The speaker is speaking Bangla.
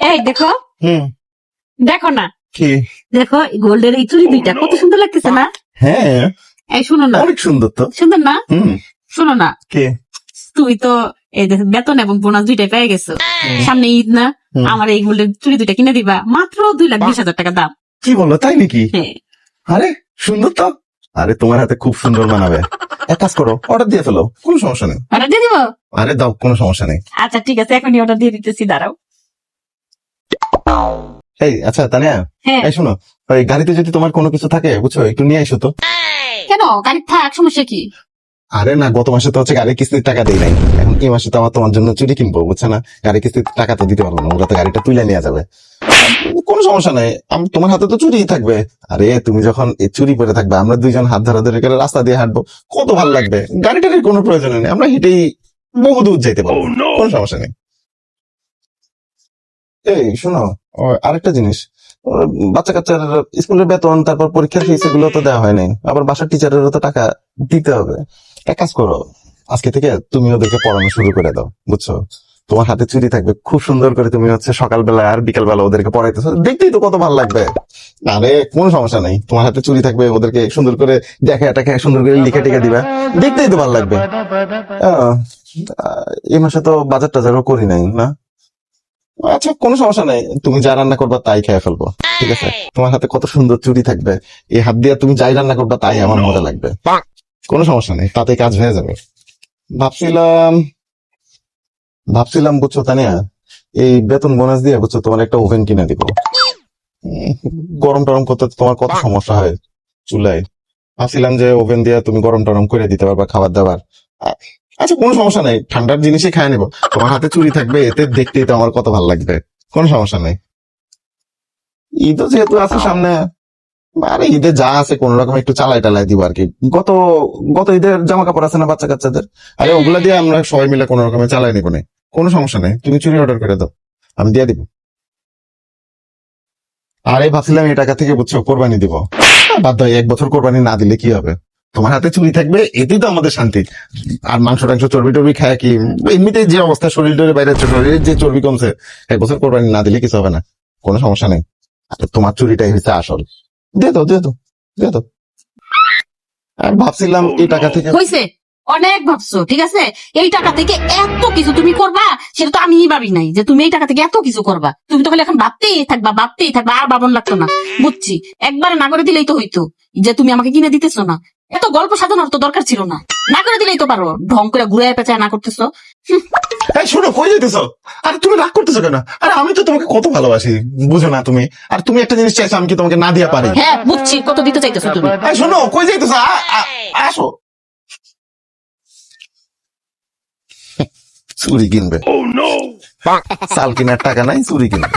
এই দেখো, হুম। দেখো না, কি? দেখো গোল্ডের এই চুড়ি দুইটা কত সুন্দর লাগতেছে না? হ্যাঁ, এই শোনো না, অনেক সুন্দর তো। সুন্দর না? হুম। শোনো না, কে? তুমি তো এই যে বেতন এবং বোনাস দুইটাই পেয়ে গেছো, সামনে ঈদ না? আমার এই গোল্ডের চুড়ি দুইটা কিনে দিবা, মাত্র 2,20,000 টাকা দাম। কি বলো, তাই নাকি? হ্যাঁ। আরে সুন্দর তো। আরে তোমার হাতে খুব সুন্দর মানাবে। এক কাজ করো, অর্ডার দিয়ে ফেলো, কোনো সমস্যা নেই। অর্ডার দিয়ে দিব? আরে দাও, কোনো সমস্যা নেই। আচ্ছা ঠিক আছে, এখনই অর্ডার দিয়ে দিতেছি, দাঁড়াও। এই আচ্ছা তানিয়া, হ্যাঁ। এই শোনো, ওই গাড়িতে যদি তোমার কোনো কিছু থাকে বুঝছো, একটু নিয়ে এসো তো। কেন, গাড়ি থাক, সমস্যা কি? আরে না, গত মাসে তো হচ্ছে গাড়ির কিস্তির টাকা দেই নাই, এখন এই মাসে তো আমার তোমার জন্য চুরি কিনবো, বুঝছো না? গাড়ির কিস্তির টাকা তো দিতে পারবো না, ওরা তো গাড়িটা তুলে নিয়ে যাবে। কোনো সমস্যা নাই, তোমার হাতে তো চুরি থাকবে। আরে তুমি যখন এই চুরি পরে থাকবে, আমরা দুইজন হাত ধরাধরি করে রাস্তা দিয়ে হাঁটবো, কত ভালো লাগবে। গাড়িটার কোনো প্রয়োজন নেই, আমরা হেঁটেই বহু দূর যাইতে পারবো, কোনো সমস্যা নেই। এই শোনো, আরেকটা জিনিস, বাচ্চা কাচ্চার স্কুলের বেতন, তারপর পরীক্ষার ফিস, এগুলো তো দেওয়া হয় নাই, আবার বাসার টিচারেরও তো টাকা দিতে হবে। এক কাজ করো, আজকে থেকে তুমি ওদেরকে পড়ানো শুরু করে দাও, বুঝছো? তোমার হাতে চুরি থাকবে, খুব সুন্দর করে তুমি হচ্ছে সকালবেলা আর বিকালবেলা ওদেরকে পড়াইতেছো, দেখতেই তো কত ভালো লাগবে। আরে কোনো সমস্যা নেই, তোমার হাতে চুরি থাকবে, ওদেরকে সুন্দর করে দেখা টাকা সুন্দর করে লিখে টিখে দিবা, দেখতেই তো ভালো লাগবে। আহ, এই মাসে তো বাজার টাজারও করি নাই না। আচ্ছা কোনো সমস্যা নাই, তুমি যা রান্না করবা তাই খেয়ে ফেলবো, ঠিক আছে? তোমার হাতে কত সুন্দর চুরি থাকবে, এই হাত দিয়ে তুমি যাই রান্না করবা তাই আমার মজা লাগবে, কোনো সমস্যা নেই, তাতে কাজ হয়ে যাবে। ভাবছিলাম ভাবছিলাম বুঝছো তানিয়া, এই বেতন বোনাস দিয়ে বুঝছো তোমার একটা ওভেন কিনে দিব। গরম টরম করতে তো তোমার কত সমস্যা হয় চুলায়, ভাবছিলাম যে ওভেন দিয়ে তুমি গরম টরম করে দিতে পারবা খাবার দাবার। আ- আচ্ছা কোনো সমস্যা নেই, ঠান্ডার জিনিসই খায় নেবো, তোমার হাতে চুরি থাকবে, এতে দেখতেই তো আমার কত ভালো লাগবে, কোনো সমস্যা নেই। ঈদও যেহেতু আছে সামনে, আরে ঈদে যা আছে কোন রকম একটু চালাই টালাই দিব আর কি। গত গত ঈদের জামা কাপড় আছে না বাচ্চা কাচ্চাদের, আরে ওগুলা দিয়ে আমরা সবাই মিলে কোন রকমে চালাই নিবো না, কোনো সমস্যা নেই, তুমি চুরি অর্ডার করে দাও, আমি দিয়ে দিব। আরে ভাবছিলাম এই টাকা থেকে বুঝছো কোরবানি দিব। বাধ্য হয়, 1 বছর কোরবানি না দিলে কি হবে? তোমার হাতে চুরি থাকবে, এতেই তো আমাদের শান্তি। আর মাংস টাংস চর্বি টর্বি খায় কি, এমনিতেই যে অবস্থা, শরীর টরের বাইরে শরীরের যে চর্বি কমছে, 1 বছর কোরবানি না দিলে কিছু হবে না, কোনো সমস্যা নেই। আর তোমার চুরিটাই হচ্ছে আসল, দিয়ে দাও দিয়ে দাও দিয়ে দাও। আর ভাবছিলাম এই টাকা থেকে, হয়েছে, অনেক ভাবছো, ঠিক আছে? এই টাকা থেকে এত কিছু তুমি করবা, সেটা তো আমি ভাবি নাই যে তুমি এই টাকা থেকে এত কিছু করবা। তুমি তো খালি এখন ভাবতেই থাকবা, আর ভাবন লাগতো না। বুঝছি, একবারে না করে দিলেই তো হইতো, যে তুমি আমাকে কিনে দিতেছো না। এত গল্প সাজানোর তো দরকার ছিল না, না করে দিলেই তো পারো। ঢং করে ঘুরে পেঁচায় না করতেছো। এই শোনো, কই যেতেছো? আর তুমি রাগ করতেছো কেন? আরে আমি তো তোমাকে কত ভালোবাসি, বুঝো না তুমি? আর তুমি একটা জিনিস চাইছো, আমি কি তোমাকে না দিয়া পারি? হ্যাঁ বুঝছি, কত দিতে চাইতেছো তুমি। এই শোনো, কই যেতেছো? আসো। চুরি কিনবে? চাল কেনার টাকা নাই, চুরি কিনবে।